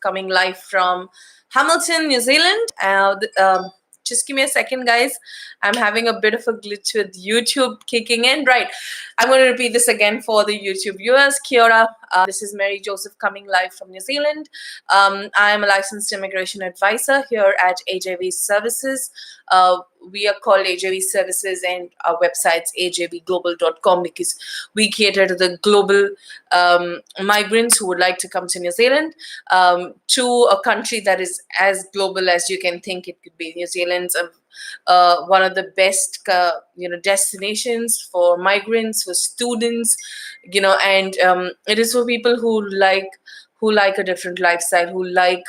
coming live from Hamilton, New Zealand. Just give me a second, guys. I'm having a bit of a glitch with YouTube kicking in. Right. I'm going to repeat this again for the YouTube viewers. Kia ora. This is Mary Joseph coming live from New Zealand. I am a licensed immigration advisor here at AJV Services. We are called AJV Services, and our website's ajvglobal.com because we cater to the global migrants who would like to come to New Zealand, to a country that is as global as you can think it could be. New Zealand's one of the best destinations for migrants, for students, and it is for people who like a different lifestyle, who like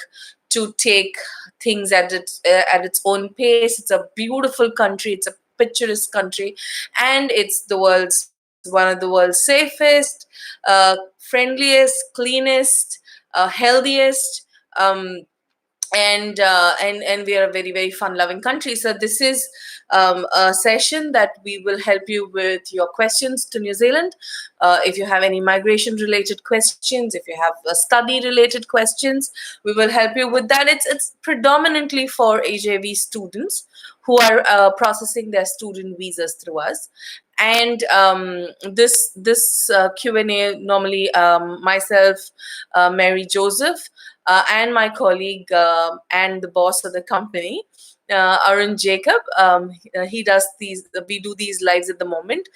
to take things at its own pace. It's a beautiful country. It's a picturesque country, and it's one of the world's safest, friendliest, cleanest, healthiest. And we are a very, very fun-loving country. So this is a session that we will help you with your questions to New Zealand. If you have any migration-related questions, if you have study-related questions, we will help you with that. It's predominantly for AJV students who are processing their student visas through us. And this Q&A, normally myself, Mary Joseph, and my colleague and the boss of the company, Arun Jacob, he does these. We do these lives at the moment.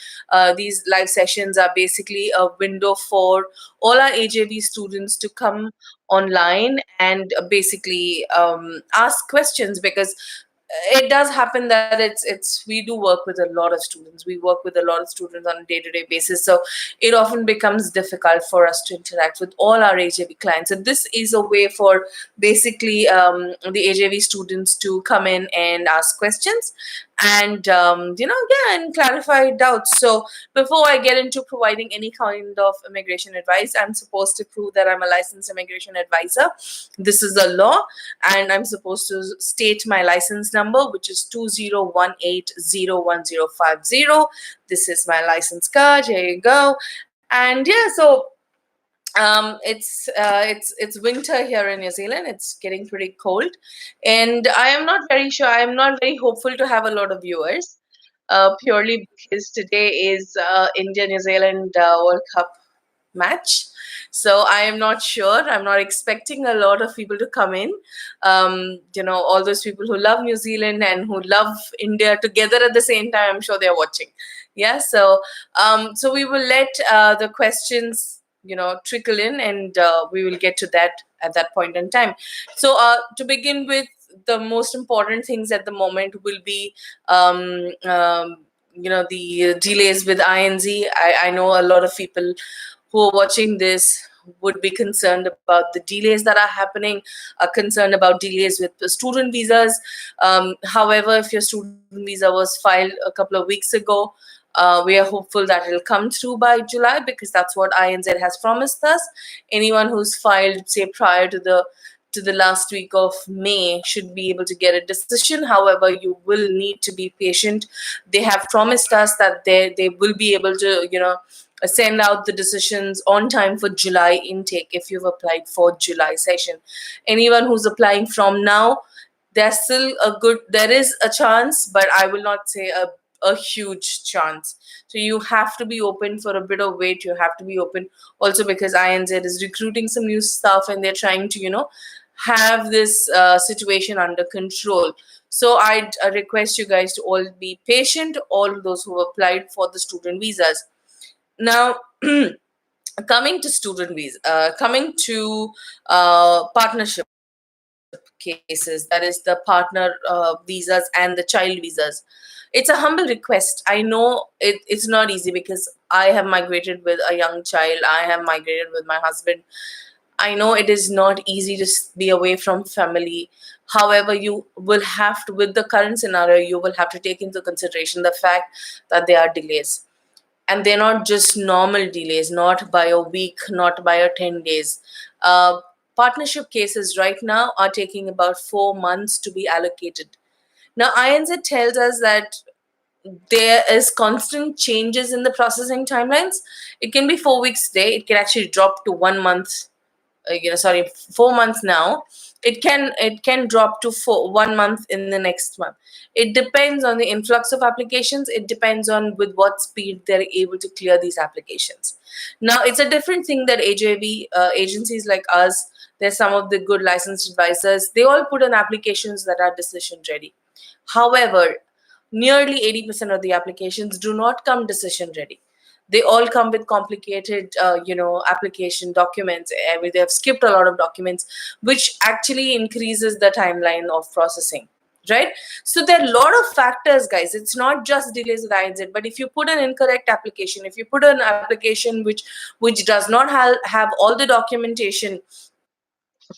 These live sessions are basically a window for all our AJV students to come online and basically ask questions, because it does happen that we do work with a lot of students. We work with a lot of students on a day-to-day basis, so it often becomes difficult for us to interact with all our AJV clients. So this is a way for basically the AJV students to come in and ask questions and and clarify doubts. So before I get into providing any kind of immigration advice, I'm supposed to prove that I'm a licensed immigration advisor. This is the law, and I'm supposed to state my license number, which is 2018011050. This is my license card. Here you go. And yeah, so it's winter here in New Zealand. It's getting pretty cold, and I am not very sure. I am not very hopeful to have a lot of viewers, purely because today is India New Zealand World Cup match. So I am not sure. I'm not expecting a lot of people to come in. All those people who love New Zealand and who love India together at the same time, I'm sure they're watching. Yeah. So we will let the questions trickle in, and we will get to that at that point in time. So to begin with, the most important things at the moment will be the delays with INZ. I know a lot of people who are watching this would be concerned about the delays that are happening, are concerned about delays with the student visas. However, if your student visa was filed a couple of weeks ago, we are hopeful that it'll come through by July, because that's what INZ has promised us. Anyone who's filed, say, prior to the last week of May should be able to get a decision. However, you will need to be patient. They have promised us that they will be able to, send out the decisions on time for July intake if you've applied for July session. Anyone who's applying from now, there is a chance, but I will not say a huge chance. So you have to be open for a bit of wait. You have to be open also because INZ is recruiting some new staff, and they're trying to, have this situation under control. So I'd request you guys to all be patient, all those who applied for the student visas. Now, coming to student visa, coming to partnership cases, that is the partner visas and the child visas. It's a humble request. I know it's not easy, because I have migrated with a young child. I have migrated with my husband. I know it is not easy to be away from family. However, you will have to, with the current scenario, you will have to take into consideration the fact that there are delays. And they're not just normal delays, not by a week, not by a 10 days. Partnership cases right now are taking about 4 months to be allocated. Now, INZ tells us that there is constant changes in the processing timelines. It can be 4 weeks today. It can actually drop to 1 month sorry, 4 months now, it can drop to 1 month in the next month. It depends on the influx of applications. It depends on with what speed they're able to clear these applications. Now it's a different thing that AJV agencies like us, there's some of the good licensed advisors, they all put in applications that are decision ready. However, nearly 80% of the applications do not come decision ready. They all come with complicated application documents. I mean, they have skipped a lot of documents, which actually increases the timeline of processing, right? So there are a lot of factors, guys. It's not just delays with INZ, but if you put an incorrect application, if you put an application which does not have all the documentation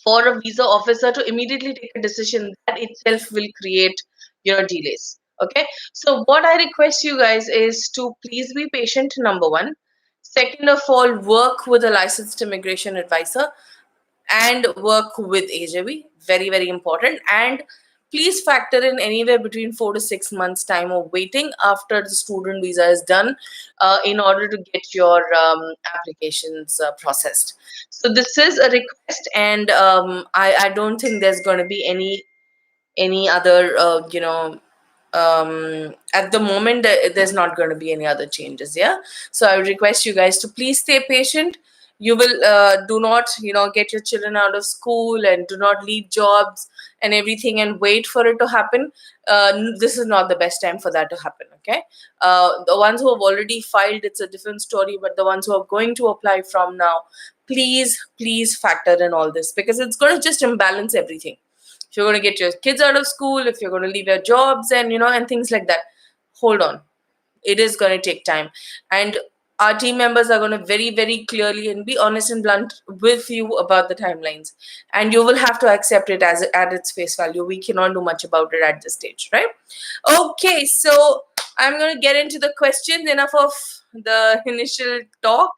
for a visa officer to immediately take a decision, that itself will create your delays. Okay, so what I request you guys is to please be patient, number one. Second of all, work with a licensed immigration advisor and work with AJV. Very, very important. And please factor in anywhere between 4 to 6 months time of waiting after the student visa is done in order to get your applications processed. So this is a request, and I don't think there's going to be any other at the moment there's not going to be any other changes. Yeah, so I would request you guys to please stay patient. You will do not get your children out of school and do not leave jobs and everything and wait for it to happen. This is not the best time for that to happen. Okay, the ones who have already filed, it's a different story, but the ones who are going to apply from now, please factor in all this, because it's going to just imbalance everything. If you're going to get your kids out of school, if you're going to leave your jobs and and things like that, hold on, it is going to take time. And our team members are going to very, very clearly and be honest and blunt with you about the timelines, and you will have to accept it as at its face value. We cannot do much about it at this stage, right? Okay, so I'm going to get into the questions. Enough of the initial talk.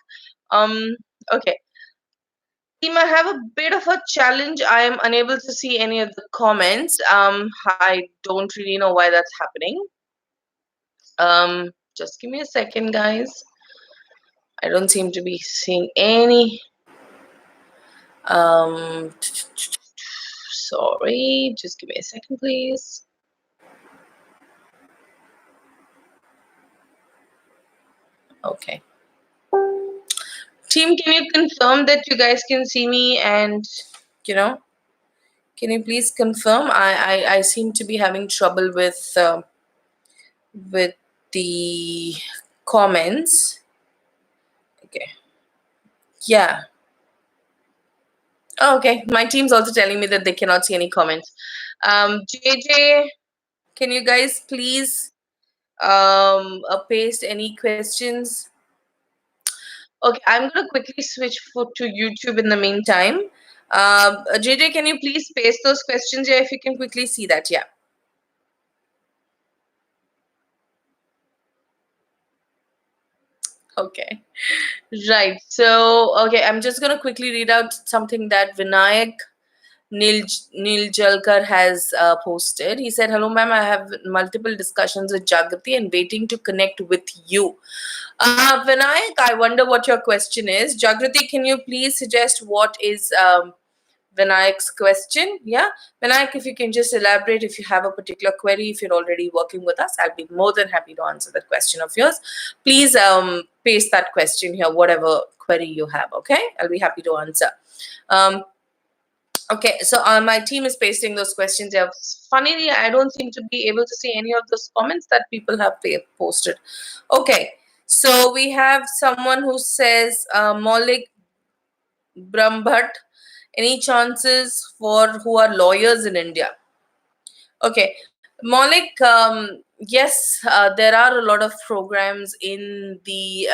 Okay, team, I have a bit of a challenge. I am unable to see any of the comments. I don't really know why that's happening. Just give me a second, guys. I don't seem to be seeing any. Sorry, just give me a second, please. Okay. Team, can you confirm that you guys can see me, and can you please confirm? I seem to be having trouble with the comments. Okay. Yeah. Oh, okay. My team's also telling me that they cannot see any comments. JJ, can you guys please paste any questions? Okay, I'm gonna quickly switch to YouTube in the meantime. JJ, can you please paste those questions here if you can quickly see that? Yeah. Okay. Right. So, okay, I'm just gonna quickly read out something that Vinayak Neil Jalkar has posted. He said, "Hello, ma'am. I have multiple discussions with Jagrati and waiting to connect with you." Vinayak, I wonder what your question is. Jagrati, can you please suggest what is Vinayak's question? Yeah, Vinayak, if you can just elaborate if you have a particular query, if you're already working with us, I'll be more than happy to answer that question of yours. Please paste that question here, whatever query you have. Okay, I'll be happy to answer. Okay, so my team is pasting those questions here. Funnily, I don't seem to be able to see any of those comments that people have posted. Okay, so we have someone who says, Maulik Brahmbhat, any chances for who are lawyers in India? Okay, Maulik, yes, there are a lot of programs in the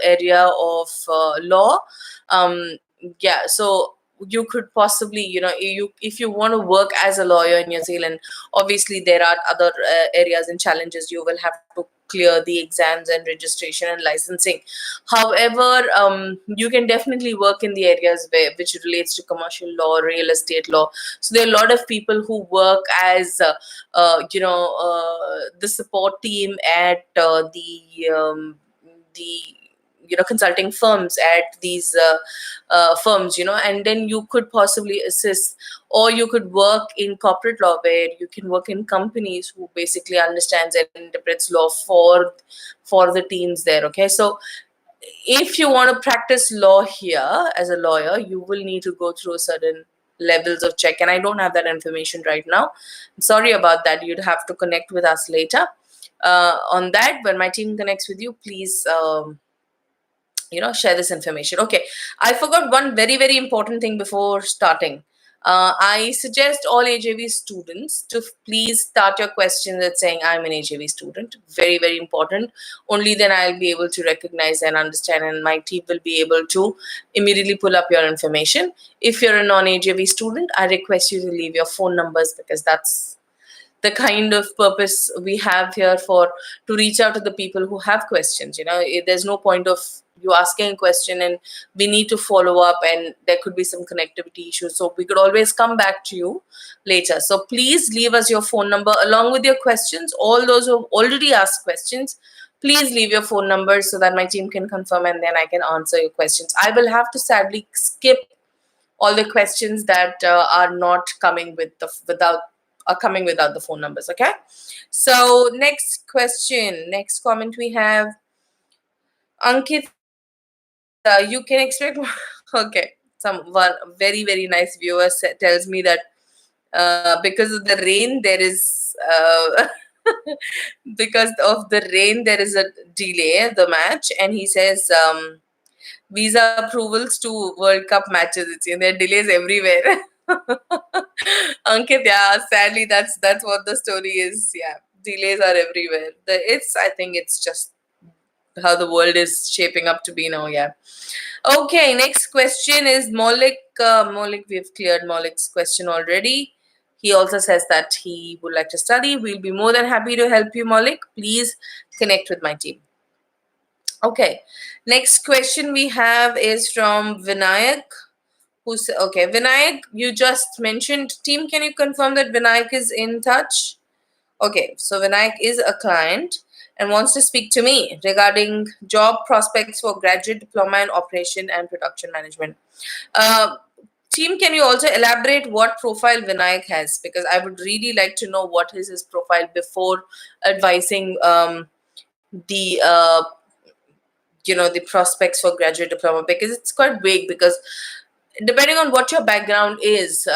area of law. Yeah, so you could possibly, if you want to work as a lawyer in New Zealand, obviously there are other areas and challenges. You will have to clear the exams and registration and licensing. However, you can definitely work in the areas which relates to commercial law, real estate law. So there are a lot of people who work as the support team at the consulting firms at these firms, and then you could possibly assist, or you could work in corporate law, where you can work in companies who basically understands and interprets law for the teams there. Okay, so if you want to practice law here as a lawyer, you will need to go through certain levels of check, and I don't have that information right now. I'm sorry about that. You'd have to connect with us later on that. When my team connects with you, please share this information. Okay, I forgot one very, very important thing before starting. I suggest all AJV students to please start your questions with saying I'm an AJV student. Very, very important. Only then I'll be able to recognize and understand, and my team will be able to immediately pull up your information. If you're a non-AJV student, I request you to leave your phone numbers, because that's the kind of purpose we have here, for to reach out to the people who have questions. There's no point of you asking a question and we need to follow up, and there could be some connectivity issues, so we could always come back to you later. So please leave us your phone number along with your questions. All those who have already asked questions, please leave your phone numbers so that my team can confirm, and then I can answer your questions. I will have to sadly skip all the questions that are not coming without are coming without the phone numbers. Okay, so next question, next comment we have Ankit. You can expect okay, one very, very nice viewer tells me that because of the rain there is because of the rain there is a delay the match, and he says visa approvals to World Cup matches. There are delays everywhere. Ankit, yeah, sadly that's what the story is. Yeah, delays are everywhere. I think it's just how the world is shaping up to be now. Yeah. Okay, next question is Maulik. Maulik, we've cleared Maulik's question already. He also says that he would like to study. We'll be more than happy to help you, Maulik. Please connect with my team. Okay, next question we have is from Vinayak. Okay, Vinayak, you just mentioned team. Can you confirm that Vinayak is in touch? Okay, so Vinayak is a client and wants to speak to me regarding job prospects for graduate diploma in operation and production management. Uh, Team, can you also elaborate what profile Vinayak has? Because I would really like to know what is his profile before advising the the prospects for graduate diploma, because it's quite vague. Because depending on what your background is,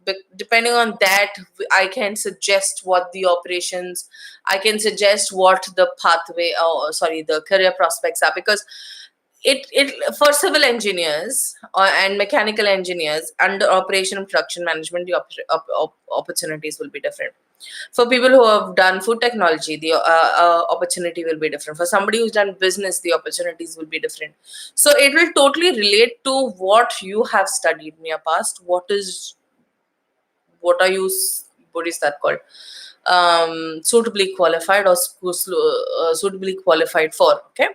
but depending on that, I can suggest what the operations, I can suggest what the pathway, or sorry, the career prospects are. Because it for civil engineers and mechanical engineers under operation and production management, the opportunities will be different. For people who have done food technology, the opportunity will be different. For somebody who's done business, the opportunities will be different. So it will totally relate to what you have studied in your past. What are you, what is that called, suitably qualified, or suitably qualified for. Okay,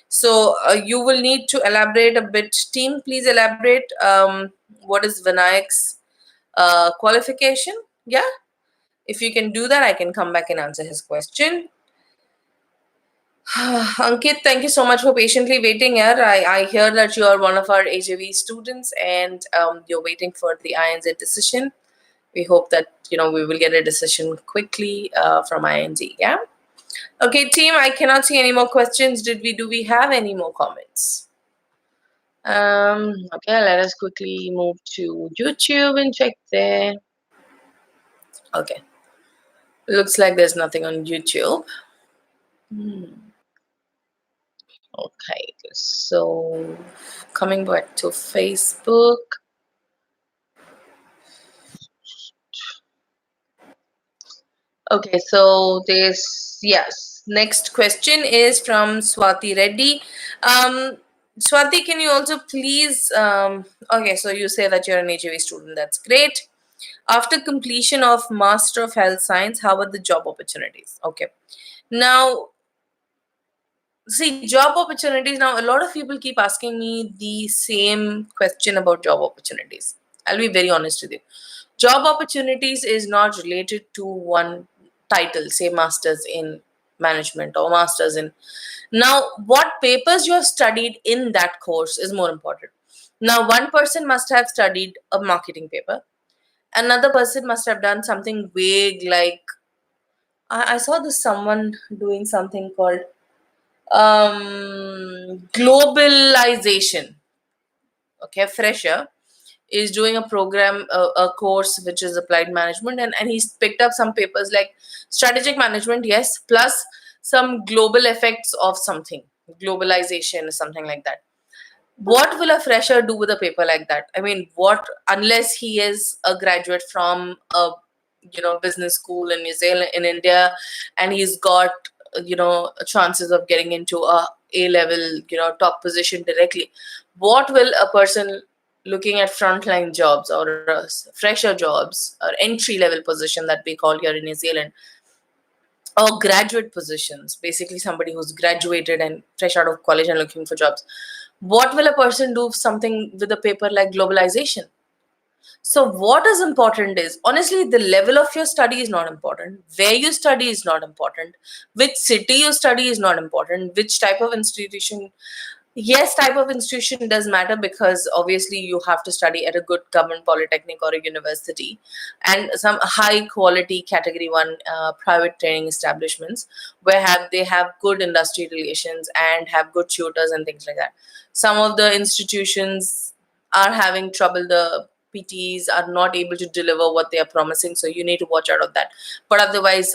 so you will need to elaborate a bit. Team, please elaborate what is Vinayak's qualification. Yeah, if you can do that, I can come back and answer his question. Ankit, thank you so much for patiently waiting here. I hear that you are one of our AJV students, and you're waiting for the INZ decision. We hope that we will get a decision quickly from INZ. Yeah. Okay, team. I cannot see any more questions. Do we have any more comments? Okay, let us quickly move to YouTube and check there. Okay, looks like there's nothing on YouTube. Okay, so coming back to Facebook. Okay, so yes. Next question is from Swati Reddy. Swati, can you also please? Okay, so you say that you're an HAV student. That's great. After completion of Master of Health Science, how are the job opportunities? Okay, now see, job opportunities. Now, a lot of people keep asking me the same question about job opportunities. I'll be very honest with you. Job opportunities is not related to one title, say masters in management or masters in. Now, what papers you have studied in that course is more important. Now, one person must have studied a marketing paper. Another person must have done something vague like I saw this someone doing something called globalization. Okay, fresher is doing a program, a course which is applied management, and he's picked up some papers like strategic management, yes, plus some global effects of something, globalization, something like that. What will a fresher do with a paper like that? I mean, what, unless he is a graduate from a business school in New Zealand, in India, and he's got chances of getting into a level top position directly. What will a person looking at frontline jobs or fresher jobs or entry level position that we call here in New Zealand, or graduate positions, basically somebody who's graduated and fresh out of college and looking for jobs, what will a person do something with a paper like globalization? So what is important is, honestly, the level of your study is not important, where you study is not important, which city you study is not important, which type of institution. Yes, type of institution does matter, because obviously you have to study at a good government polytechnic or a university, and some high quality category 1 private training establishments where they have good industry relations and have good tutors and things like that. Some of the institutions are having trouble. The PTs are not able to deliver what they are promising, so you need to watch out of that. But otherwise,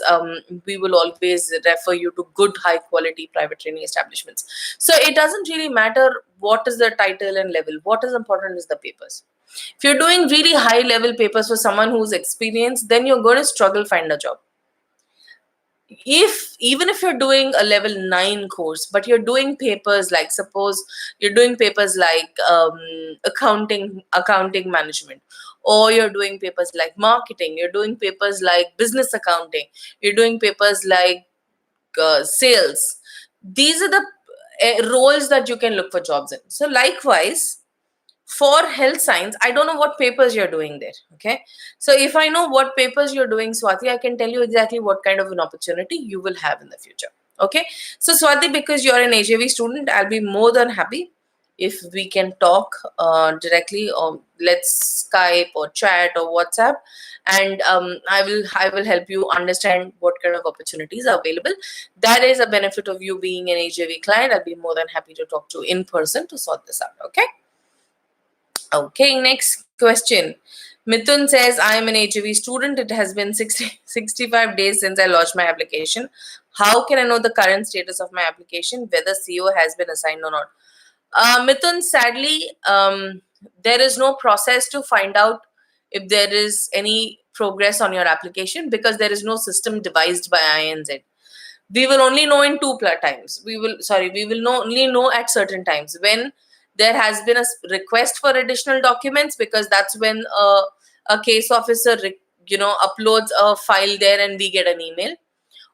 we will always refer you to good high quality private training establishments. So it doesn't really matter what is the title and level. What is important is the papers. If you're doing really high level papers for someone who's experienced, then you're going to struggle find a job. Even if you're doing a level 9 course, but you're doing papers like, suppose you're doing papers like accounting management, or you're doing papers like marketing, you're doing papers like business accounting, you're doing papers like sales, these are the roles that you can look for jobs in. So likewise, for health science, I don't know what papers you're doing there. Okay, so if I know what papers you're doing, Swati, I can tell you exactly what kind of an opportunity you will have in the future. Okay, so Swati, because you're an AJV student, I'll be more than happy if we can talk directly, or let's Skype or chat or WhatsApp, and I will help you understand what kind of opportunities are available. That is a benefit of you being an AJV client. I'll be more than happy to talk to you in person to sort this out. Okay. Okay, next question. Mithun says, I am an HEV student. It has been 65 days since I launched my application. How can I know the current status of my application, whether CO has been assigned or not? Mithun, sadly, there is no process to find out if there is any progress on your application, because there is no system devised by INZ. We will only know in times. We will only know at certain times when there has been a request for additional documents, because that's when a case officer uploads a file there and we get an email,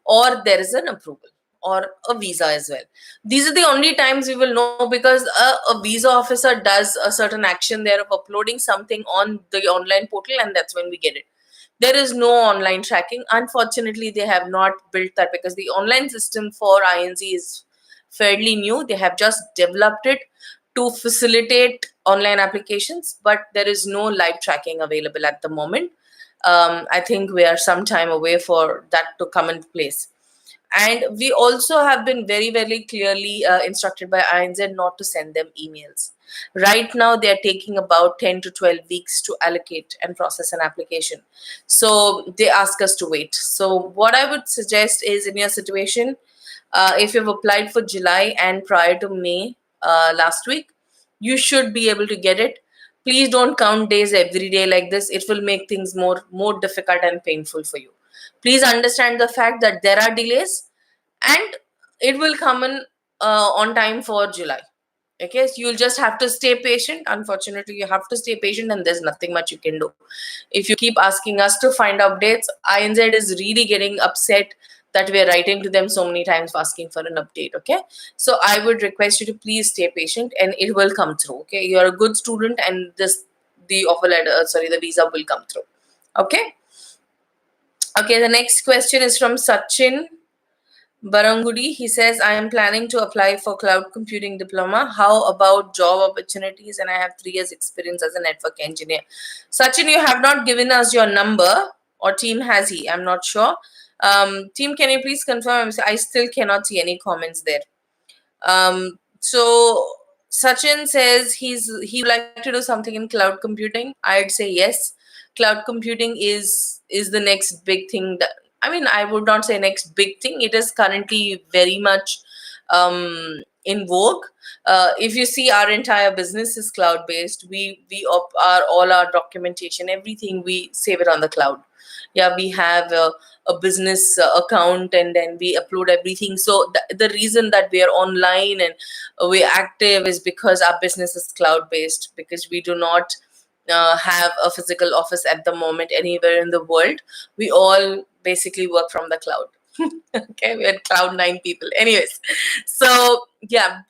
or there is an approval or a visa as well. These are the only times we will know, because a visa officer does a certain action there of uploading something on the online portal, and that's when we get it. There is no online tracking. Unfortunately, they have not built that, because the online system for INZ is fairly new. They have just developed it to facilitate online applications, but there is no live tracking available at the moment. I think we are some time away for that to come in place. And we also have been very, very clearly instructed by INZ not to send them emails. Right now, they are taking about 10 to 12 weeks to allocate and process an application. So they ask us to wait. So what I would suggest is, in your situation, if you've applied for July and prior to May last week, you should be able to get it. Please don't count days every day like this. It will make things more difficult and painful for you. Please understand the fact that there are delays, and it will come in on time for July. Okay, so you'll just have to stay patient. Unfortunately, you have to stay patient, and there's nothing much you can do. If you keep asking us to find updates, INZ is really getting upset that we're writing to them so many times asking for an update. Okay, so I would request you to please stay patient, and it will come through. Okay, you're a good student, and the offer letter, the visa will come through. Okay. Okay, the next question is from Sachin. Barangudi, he says, I am planning to apply for cloud computing diploma. How about job opportunities? And I have 3 years experience as a network engineer. Sachin, you have not given us your number, or team has he? I'm not sure. Team, can you please confirm? I still cannot see any comments there. So Sachin says he would like to do something in cloud computing. I'd say yes. Cloud computing is the next big thing that, I mean, I would not say next big thing. It is currently very much in vogue. If you see, our entire business is cloud based. Our all our documentation, everything, we save it on the cloud. Yeah, we have a business account, and then we upload everything. So the reason that we are online and we're active is because our business is cloud based, because we do not have a physical office at the moment anywhere in the world. We all basically work from the cloud. Okay, we are cloud 9 people. Anyways, so yeah,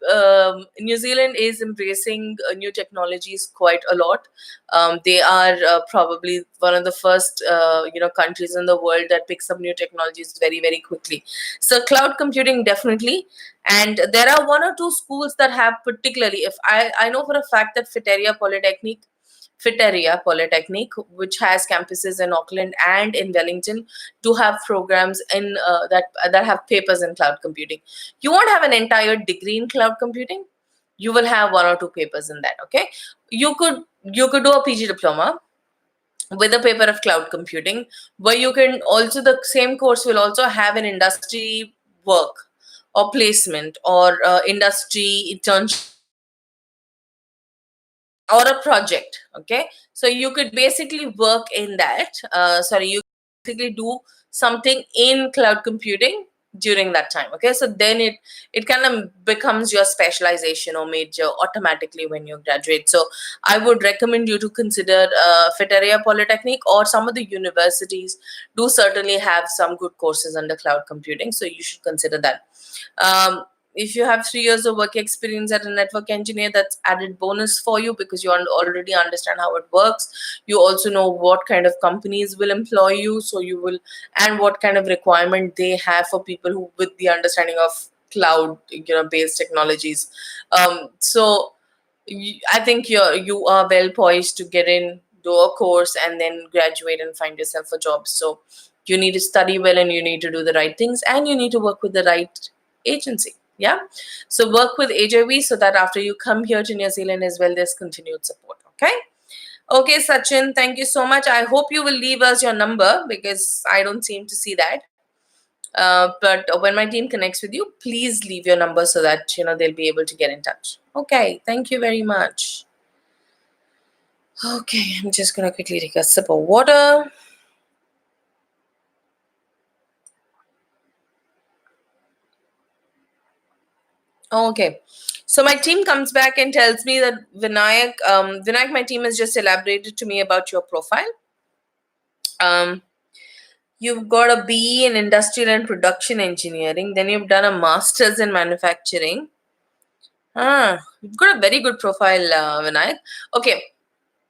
New Zealand is embracing new technologies quite a lot. They are probably one of the first countries in the world that picks up new technologies very, very quickly. So cloud computing, definitely. And there are 1 or 2 schools that have, particularly, if I know for a fact that Fitaria Polytechnic, which has campuses in Auckland and in Wellington, do have programs in that have papers in cloud computing. You won't have an entire degree in cloud computing. You will have 1 or 2 papers in that. Okay, you could do a PG diploma with a paper of cloud computing, where you can also, the same course will also have an industry work or placement or industry internship or a project. Okay, so you could basically work in that, you basically do something in cloud computing during that time. Okay, so then it kind of becomes your specialization or major automatically when you graduate. So I would recommend you to consider Fitaria Polytechnic, or some of the universities do certainly have some good courses under cloud computing, so you should consider that. If you have 3 years of work experience as a network engineer, that's added bonus for you, because you already understand how it works. You also know what kind of companies will employ you, so you will, and what kind of requirement they have for people who with the understanding of cloud based technologies. So I think you are well poised to get in, do a course, and then graduate and find yourself a job. So you need to study well, and you need to do the right things, and you need to work with the right agency. Yeah, so work with AJV, so that after you come here to New Zealand as well, there's continued support. Okay, Sachin, thank you so much. I hope you will leave us your number, because I don't seem to see that. But when my team connects with you, please leave your number, so that they'll be able to get in touch. Okay, thank you very much. Okay, I'm just gonna quickly take a sip of water. Okay, so my team comes back and tells me that Vinayak, my team has just elaborated to me about your profile. You've got a BE in industrial and production engineering. Then you've done a master's in manufacturing. You've got a very good profile, Vinayak. Okay,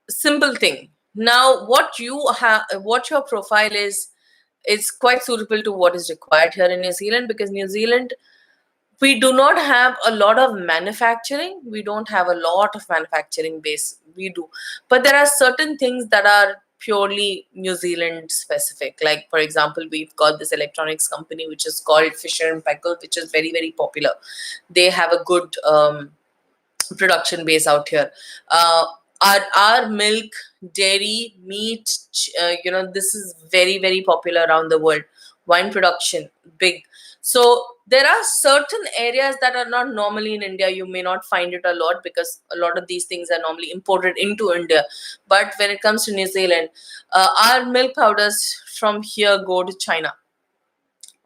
simple thing. Now, what your profile is quite suitable to what is required here in New Zealand, because New Zealand, we do not have a lot of manufacturing. We don't have a lot of manufacturing base. We do, but there are certain things that are purely New Zealand specific. Like, for example, we've got this electronics company which is called Fisher and Paykel, which is very, very popular. They have a good production base out here. Our milk, dairy, meat, this is very, very popular around the world. Wine production, big. So there are certain areas that are not normally in India. You may not find it a lot, because a lot of these things are normally imported into India. But when it comes to New Zealand, our milk powders from here go to China.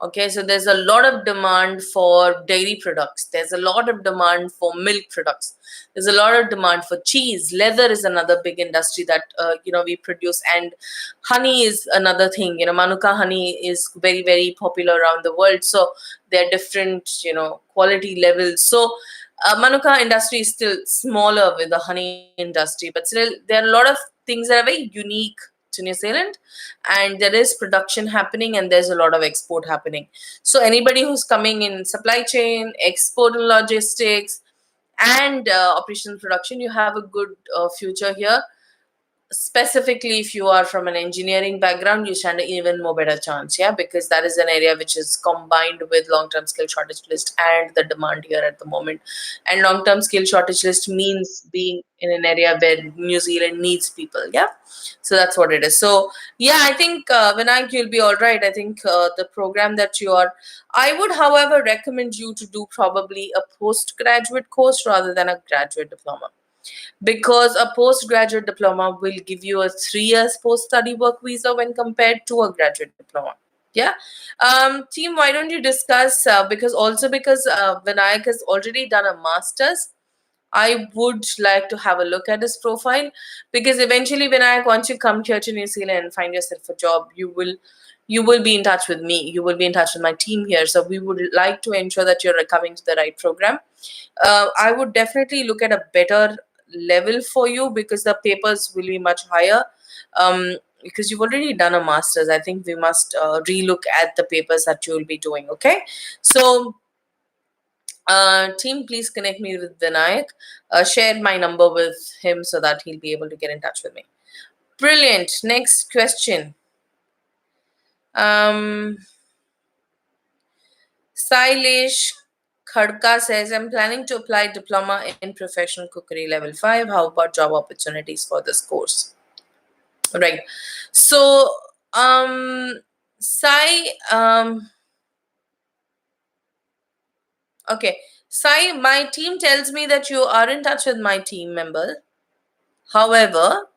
Okay, so there's a lot of demand for dairy products. There's a lot of demand for milk products. There's a lot of demand for cheese. Leather is another big industry that we produce, and honey is another thing. Manuka honey is very, very popular around the world. So there are different quality levels. So Manuka industry is still smaller with the honey industry, but still there are a lot of things that are very unique to New Zealand, and there is production happening and there's a lot of export happening. So anybody who's coming in supply chain, export and logistics, and operational production, you have a good future here. Specifically, if you are from an engineering background, you stand an even more better chance, yeah, because that is an area which is combined with long-term skill shortage list and the demand here at the moment. And long-term skill shortage list means being in an area where New Zealand needs people, yeah. So that's what it is. So yeah, I think Vinayak, you'll be all right. I think the program that you are, I would, however, recommend you to do probably a postgraduate course rather than a graduate diploma, because a postgraduate diploma will give you a 3 years post-study work visa when compared to a graduate diploma. Yeah. Team, why don't you discuss, because Vinayak has already done a master's, I would like to have a look at his profile, because eventually, Vinayak, once you come here to New Zealand and find yourself a job, you will be in touch with me. You will be in touch with my team here. So we would like to ensure that you're coming to the right program. I would definitely look at a better level for you, because the papers will be much higher. Because you've already done a master's, I think we must relook at the papers that you will be doing. Okay, so team, please connect me with Vinayak. Share my number with him so that he'll be able to get in touch with me. Brilliant. Next question. Sailesh Khadka says, I'm planning to apply diploma in professional cookery level 5. How about job opportunities for this course? Right. So, Sai, okay. Sai, my team tells me that you are in touch with my team member. However,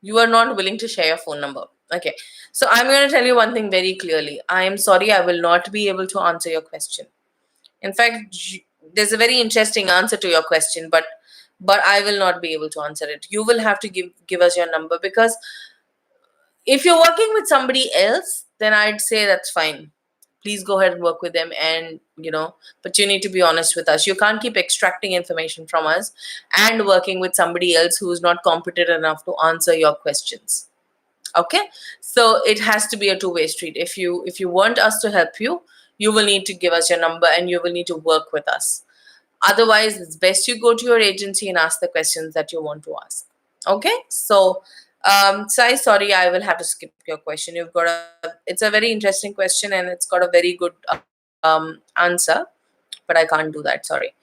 you are not willing to share your phone number. Okay. So, I'm going to tell you one thing very clearly. I am sorry, I will not be able to answer your question. In fact, there's a very interesting answer to your question, but I will not be able to answer it. You will have to give us your number, because if you're working with somebody else, then I'd say that's fine. Please go ahead and work with them, and but you need to be honest with us. You can't keep extracting information from us and working with somebody else who's not competent enough to answer your questions. Okay, so it has to be a two-way street. If you want us to help you, you will need to give us your number and you will need to work with us. Otherwise, it's best you go to your agency and ask the questions that you want to ask. Okay, so Sai, sorry, I will have to skip your question. It's a very interesting question and it's got a very good answer, but I can't do that, sorry.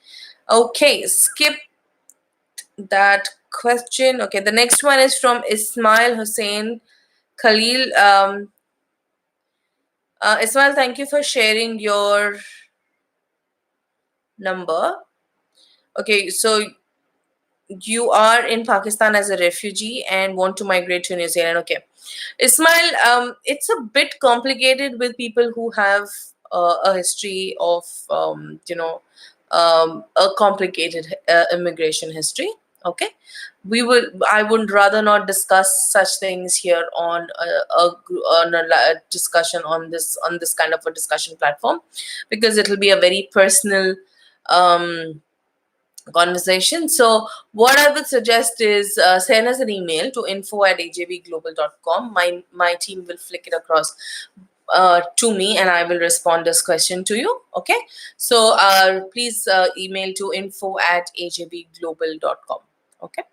Okay, skip that question. Okay, the next one is from Ismail Hussein Khalil. Ismail, thank you for sharing your number. Okay, so you are in Pakistan as a refugee and want to migrate to New Zealand. Okay, Ismail, it's a bit complicated with people who have a history of, a complicated immigration history. Okay, I would rather not discuss such things here on a discussion on this kind of a discussion platform, because it will be a very personal conversation. So what I would suggest is send us an email to info@ajvglobal.com. My team will flick it across to me and I will respond this question to you. Okay, so please email to info@ajvglobal.com. Okay.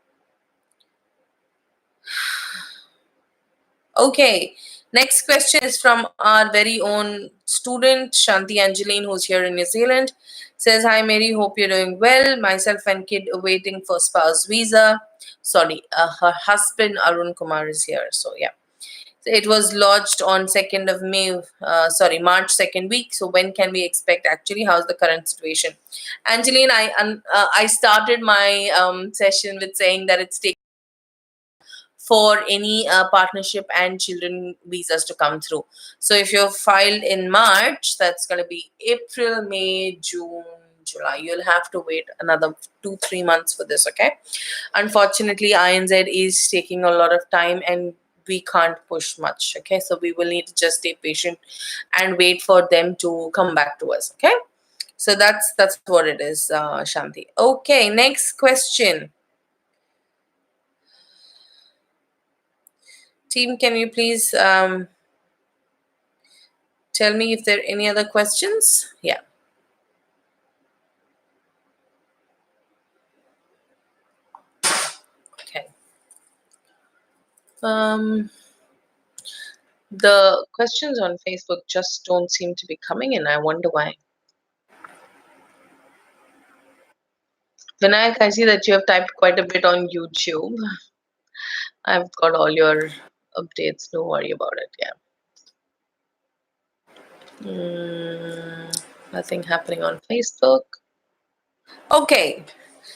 Okay, next question is from our very own student, Shanti Angeline, who's here in New Zealand. Says, hi Mary, hope you're doing well. Myself and kid awaiting for spouse visa. Sorry, her husband Arun Kumar is here. So yeah. So it was lodged on 2nd of May, March 2nd week. So when can we expect actually? How's the current situation? Angeline, I started my session with saying that it's taking for any partnership and children visas to come through. So if you're filed in March, that's going to be April, May, June, July. You'll have to wait another 2-3 months for this. Okay, unfortunately INZ is taking a lot of time and we can't push much. Okay, so we will need to just stay patient and wait for them to come back to us. Okay, so that's what it is, Shanti. Okay, next question. Team, can you please tell me if there are any other questions? Yeah. Okay. The questions on Facebook just don't seem to be coming in. I wonder why. Vinayak, I see that you have typed quite a bit on YouTube. I've got all your updates. Don't worry about it. Yeah. Nothing happening on Facebook. Okay.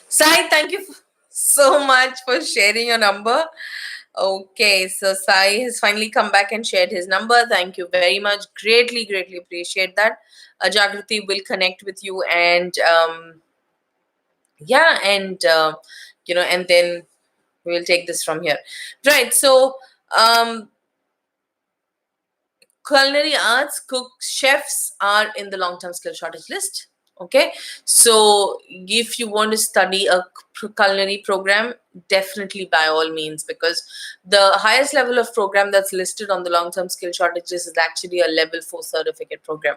Sai, thank you so much for sharing your number. Okay, so Sai has finally come back and shared his number. Thank you very much. Greatly, greatly appreciate that. Jagrati will connect with you and yeah, and and then we'll take this from here. Right. So culinary arts chefs are in the long-term skill shortage list. Okay, so if you want to study a culinary program, definitely by all means, because the highest level of program that's listed on the long-term skill shortages is actually a level 4 certificate program.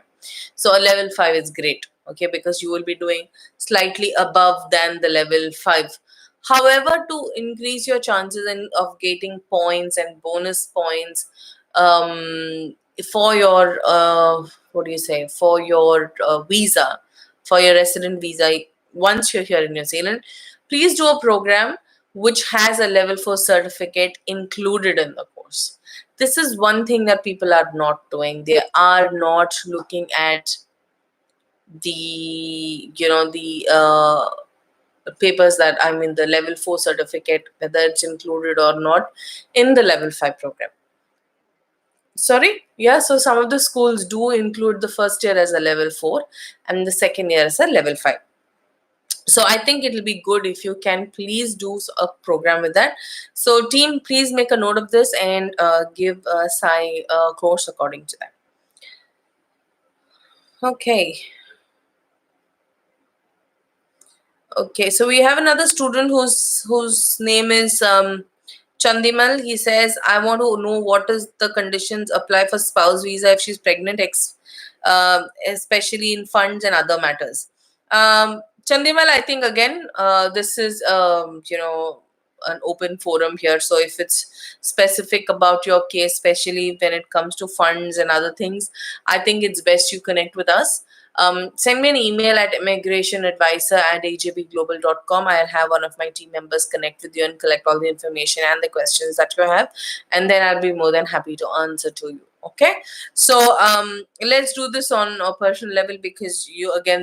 So a level 5 is great, okay, because you will be doing slightly above than the level 5. However, to increase your chances of getting points and bonus points for your what do you say, for your visa, for your resident visa, once you're here in New Zealand, please do a program which has a level 4 certificate included in the course. This is one thing that people are not doing. They are not looking at the papers that, I mean, the level 4 certificate, whether it's included or not in the level 5 program. Sorry? Yeah, so some of the schools do include the first year as a level 4 and the second year as a level 5. So I think it'll be good if you can please do a program with that. So team, please make a note of this and give Sai a course according to that. Okay. Okay, so we have another student whose name is Chandimal. He says, I want to know what is the conditions apply for spouse visa if she's pregnant, especially in funds and other matters. Chandimal, I think again, this is an open forum here. So if it's specific about your case, especially when it comes to funds and other things, I think it's best you connect with us. Send me an email at immigrationadvisor@ajbglobal.com. I'll have one of my team members connect with you and collect all the information and the questions that you have, and then I'll be more than happy to answer to you. Okay, so let's do this on a personal level, because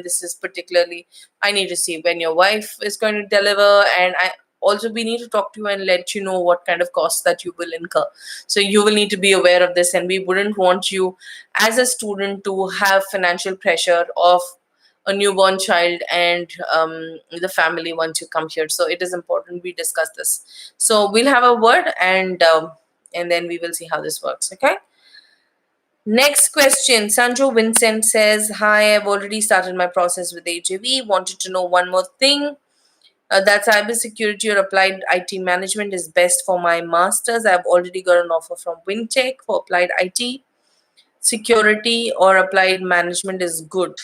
this is particularly, I need to see when your wife is going to deliver, and we need to talk to you and let you know what kind of costs that you will incur. So you will need to be aware of this, and we wouldn't want you as a student to have financial pressure of a newborn child and the family once you come here. So it is important we discuss this. So we'll have a word, and then we will see how this works. Okay. Next question. Sanjo Vincent says, hi, I've already started my process with AJV. Wanted to know one more thing. That cybersecurity or applied IT management is best for my master's. I've already got an offer from WinTech for applied IT. Security or applied management is good.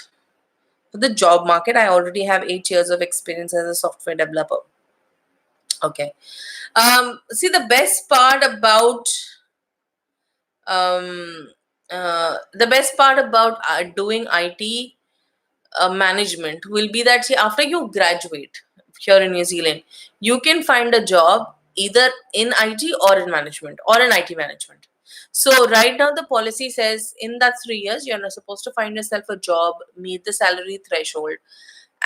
For the job market, I already have 8 years of experience as a software developer. Okay. See, the best part about doing IT management will be that, see, after you graduate here in New Zealand, you can find a job either in IT or in management or in IT management. So right now the policy says in that 3 years you're not supposed to find yourself a job, meet the salary threshold,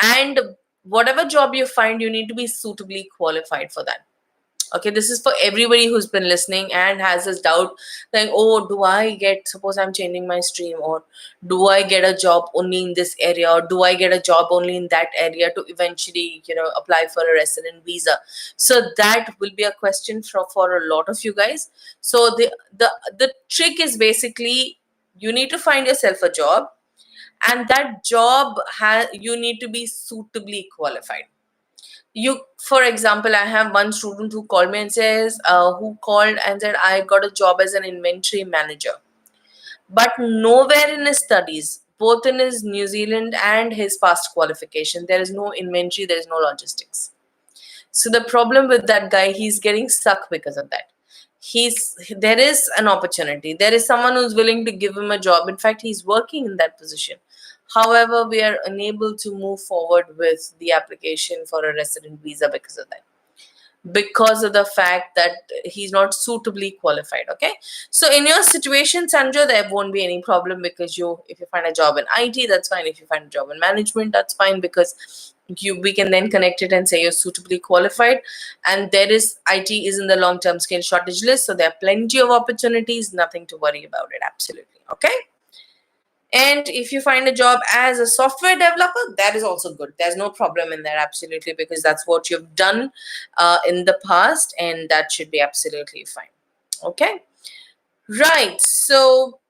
and whatever job you find, you need to be suitably qualified for that. Okay, this is for everybody who's been listening and has this doubt, like, oh, do I get, suppose I'm changing my stream, or do I get a job only in this area, or do I get a job only in that area to eventually apply for a resident visa? So that will be a question for a lot of you guys. So the trick is basically, you need to find yourself a job, and that job you need to be suitably qualified. For example, I have one student who called me and who called and said, I got a job as an inventory manager. But nowhere in his studies, both in his New Zealand and his past qualification, there is no inventory, there is no logistics. So the problem with that guy, he's getting stuck because of that. There is an opportunity. There is someone who's willing to give him a job. In fact, he's working in that position. However, we are unable to move forward with the application for a resident visa because of that, because of the fact that he's not suitably qualified. Okay, so in your situation, Sandra, there won't be any problem, because if you find a job in IT, that's fine. If you find a job in management, that's fine, because we can then connect it and say you're suitably qualified. And IT is in the long-term skill shortage list, so there are plenty of opportunities, nothing to worry about it. Absolutely. Okay. And if you find a job as a software developer, that is also good. There's no problem in that, absolutely, because that's what you've done in the past, and that should be absolutely fine. Okay. Right. So,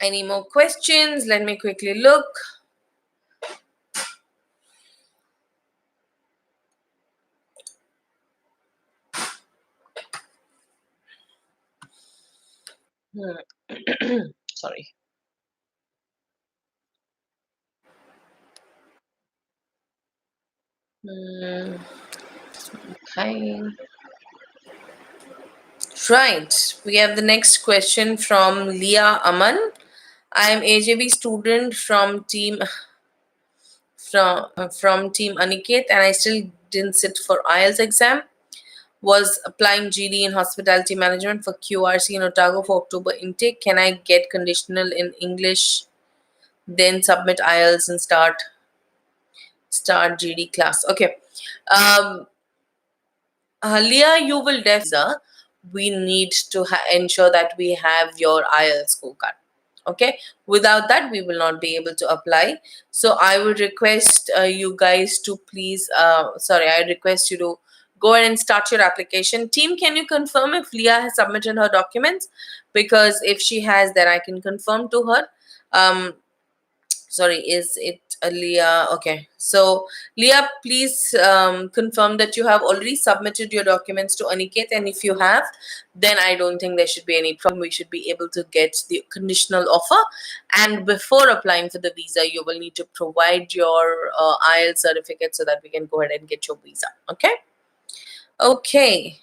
any more questions? Let me quickly look. Sorry. Hi. Right. We have the next question from Leah Aman. I am AJB student from team Aniket, and I still didn't sit for IELTS exam. Was applying GD in hospitality management for QRC in Otago for October intake. Can I get conditional in English, then submit IELTS and start GD class? Okay. Um, Leah, you will definitely. We need to ensure that we have your IELTS scorecard. Okay. Without that, we will not be able to apply. So I would request you guys to please. I request you to go ahead and start your application. Team, can you confirm if Leah has submitted her documents? Because if she has, then I can confirm to her. Sorry, is it Leah? Okay, so Leah, please confirm that you have already submitted your documents to Aniket, and if you have, then I don't think there should be any problem. We should be able to get the conditional offer, and before applying for the visa, you will need to provide your IELTS certificate so that we can go ahead and get your visa. Okay. Okay.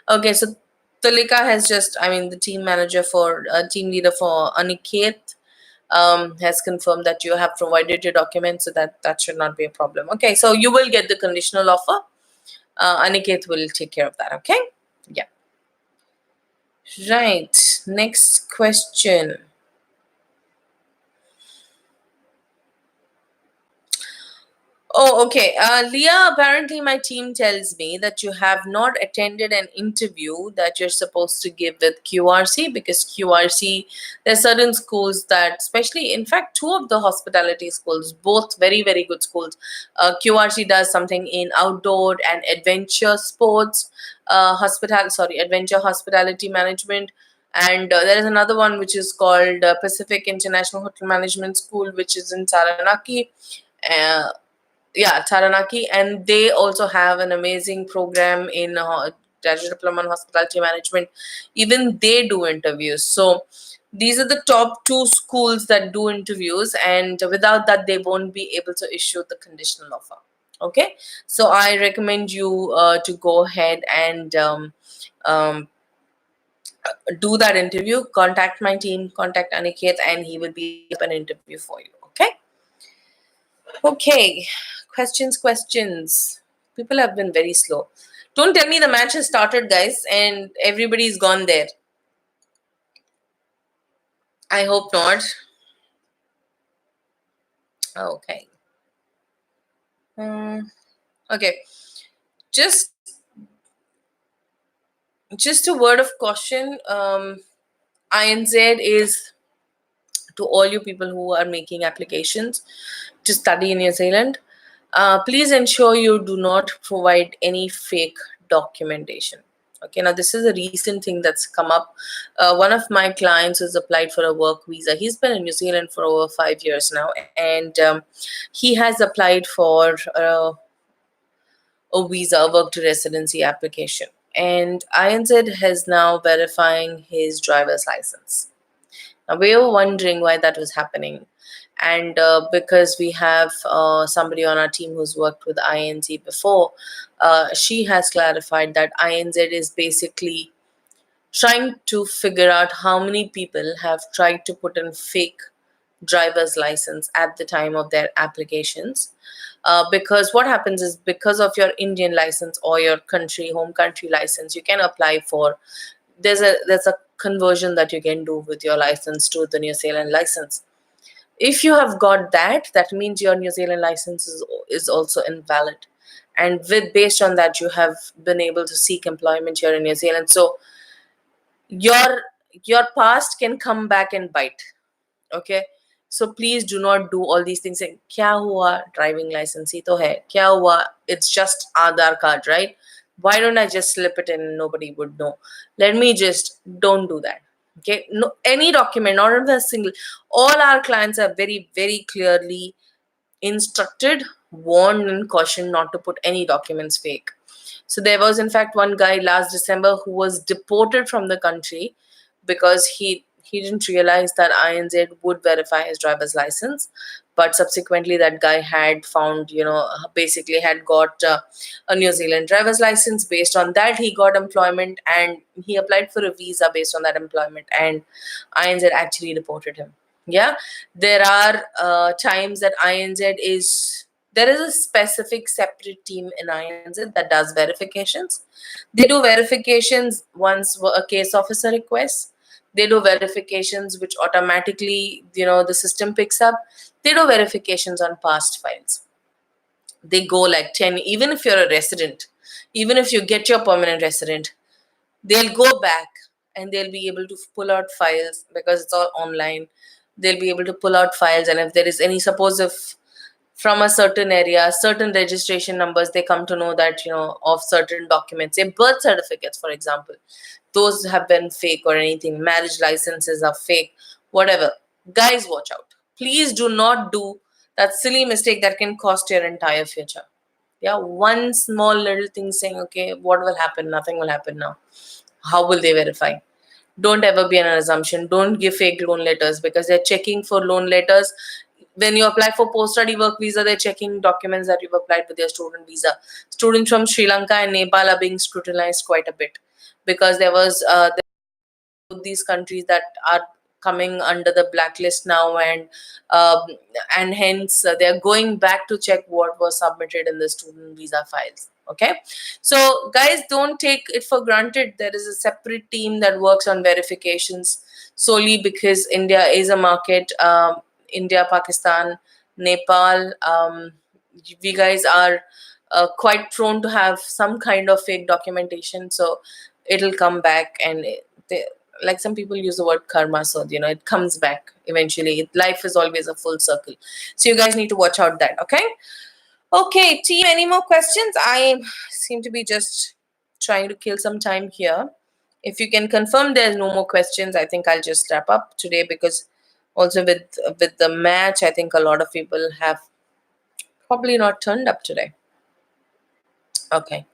Okay, so Talika has the team manager for team leader for Aniket has confirmed that you have provided your documents, so that should not be a problem. Okay, so you will get the conditional offer. Aniket will take care of that. Okay, yeah. Right. Next question. Oh, okay. Leah, apparently my team tells me that you have not attended an interview that you're supposed to give with QRC, because QRC, there are certain schools that, especially, in fact, two of the hospitality schools, both very, very good schools. QRC does something in outdoor and adventure sports, adventure hospitality management. And there is another one which is called Pacific International Hotel Management School, which is in Taranaki. Uh, yeah, Taranaki, and they also have an amazing program in graduate diploma in hospitality management. Even they do interviews. So these are the top two schools that do interviews, and without that, they won't be able to issue the conditional offer. Okay, so I recommend you to go ahead and um, do that interview. Contact my team, contact Aniket, and he will be up an interview for you. Okay. Okay, questions. People have been very slow. Don't tell me the match has started, guys, and everybody's gone there. I hope not. Okay. Okay. Just just a word of caution. INZ is to all you people who are making applications to study in New Zealand. Please ensure you do not provide any fake documentation. Okay, now this is a recent thing that's come up. One of my clients has applied for a work visa. He's been in New Zealand for over 5 years now, and he has applied for a visa, a work to residency application. And INZ has now verifying his driver's license. Now, we were wondering why that was happening. And because we have somebody on our team who's worked with INZ before, she has clarified that INZ is basically trying to figure out how many people have tried to put in fake driver's license at the time of their applications. Because what happens is, because of your Indian license or your home country license, you can apply for, there's a conversion that you can do with your license to the New Zealand license. If you have got that, that means your New Zealand license is also invalid, and based on that, you have been able to seek employment here in New Zealand. So your your past can come back and bite. Okay, so please do not do all these things saying kya hua, driving license hi to hai, kya hua, it's just Aadhaar card, right? Why don't I just slip it in and nobody would know? Let me just, don't do that. Okay, no, any document, not even a single, all our clients are very, very clearly instructed, warned, and cautioned not to put any documents fake. So there was, in fact, one guy last December who was deported from the country because he didn't realize that INZ would verify his driver's license. But subsequently, that guy had found, basically had got a New Zealand driver's license. Based on that, he got employment and he applied for a visa based on that employment. And INZ actually deported him. Yeah, there are times that INZ is, there is a specific separate team in INZ that does verifications. They do verifications once a case officer requests. They do verifications which automatically, the system picks up. They do verifications on past files. They go like 10, even if you're a resident, even if you get your permanent resident, they'll go back and they'll be able to pull out files because it's all online. They'll be able to pull out files, and if there is any, suppose if from a certain area, certain registration numbers, they come to know that, of certain documents, say birth certificates, for example, those have been fake, or anything, marriage licenses are fake, whatever. Guys, watch out. Please do not do that silly mistake that can cost your entire future. Yeah, one small little thing saying, okay, what will happen? Nothing will happen now. How will they verify? Don't ever be on an assumption. Don't give fake loan letters because they're checking for loan letters. When you apply for post-study work visa, they're checking documents that you've applied with your student visa. Students from Sri Lanka and Nepal are being scrutinized quite a bit because there was these countries that are coming under the blacklist now, um, and hence they're going back to check what was submitted in the student visa files. Okay, so guys, don't take it for granted. There is a separate team that works on verifications solely because India is a market. India, Pakistan, Nepal, we guys are quite prone to have some kind of fake documentation, so it'll come back. And like some people use the word karma, so it comes back eventually. Life is always a full circle, so you guys need to watch out that. Okay, team, any more questions? I seem to be just trying to kill some time here. If you can confirm there's no more questions, I think I'll just wrap up today, because also with the match, I think a lot of people have probably not turned up today. Okay,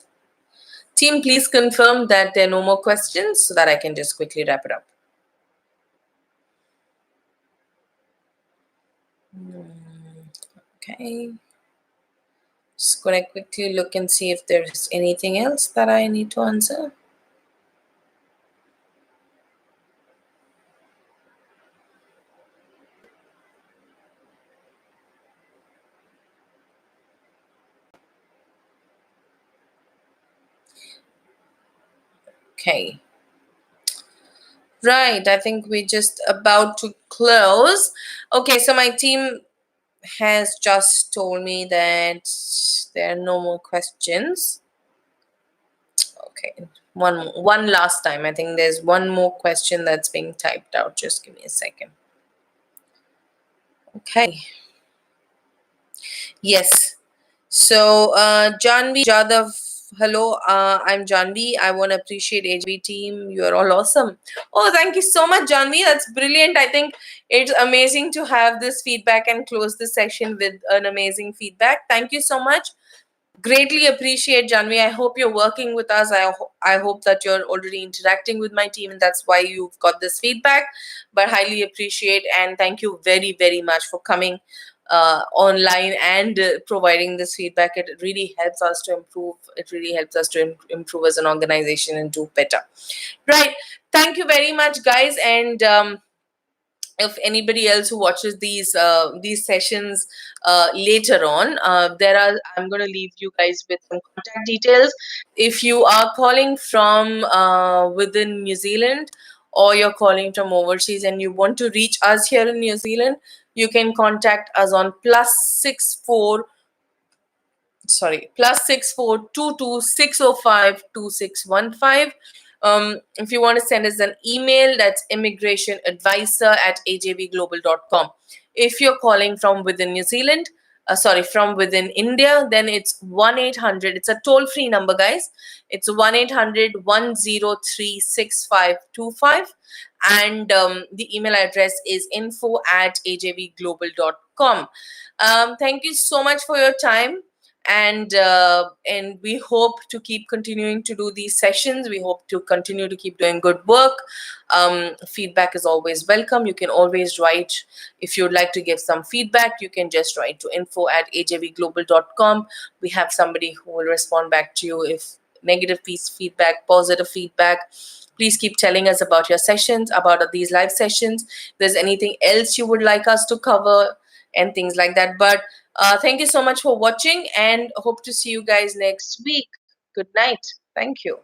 team, please confirm that there are no more questions so that I can just quickly wrap it up. Okay, just gonna quickly look and see if there's anything else that I need to answer. Okay, right, I think we're just about to close. Okay, so my team has just told me that there are no more questions. Okay, one last time. I think there's one more question that's being typed out. Just give me a second. Okay. Yes. So, Janvi Jadhav, hello. I'm Janvi. I want to appreciate HB team. You are all awesome. Oh, thank you so much, Janvi. That's brilliant. I think it's amazing to have this feedback and close this session with an amazing feedback. Thank you so much. Greatly appreciate, Janvi. I hope you're working with us. I hope that you're already interacting with my team, and that's why you've got this feedback. But highly appreciate, and thank you very, very much for coming online and providing this feedback. It really helps us to improve. It really helps us to improve as an organization and do better. Right. Thank you very much, guys. And if anybody else who watches these sessions later on, I'm going to leave you guys with some contact details. If you are calling from within New Zealand, or you're calling from overseas and you want to reach us here in New Zealand, you can contact us on +6422 605 2615. If you want to send us an email, that's immigrationadvisor@ajvglobal.com. If you're calling from within New Zealand, from within India, then it's 1-800. It's a toll-free number, guys. It's 1-800-103-6525. And the email address is info@ajvglobal.com. Thank you so much for your time, and we hope to keep continuing to do these sessions. We hope to continue to keep doing good work. Feedback is always welcome. You can always write. If you'd like to give some feedback, you can just write to info@ajvglobal.com. We have somebody who will respond back to you. If negative feedback, positive feedback, please keep telling us about your sessions, about these live sessions. If there's anything else you would like us to cover and things like that. But thank you so much for watching, and hope to see you guys next week. Good night. Thank you.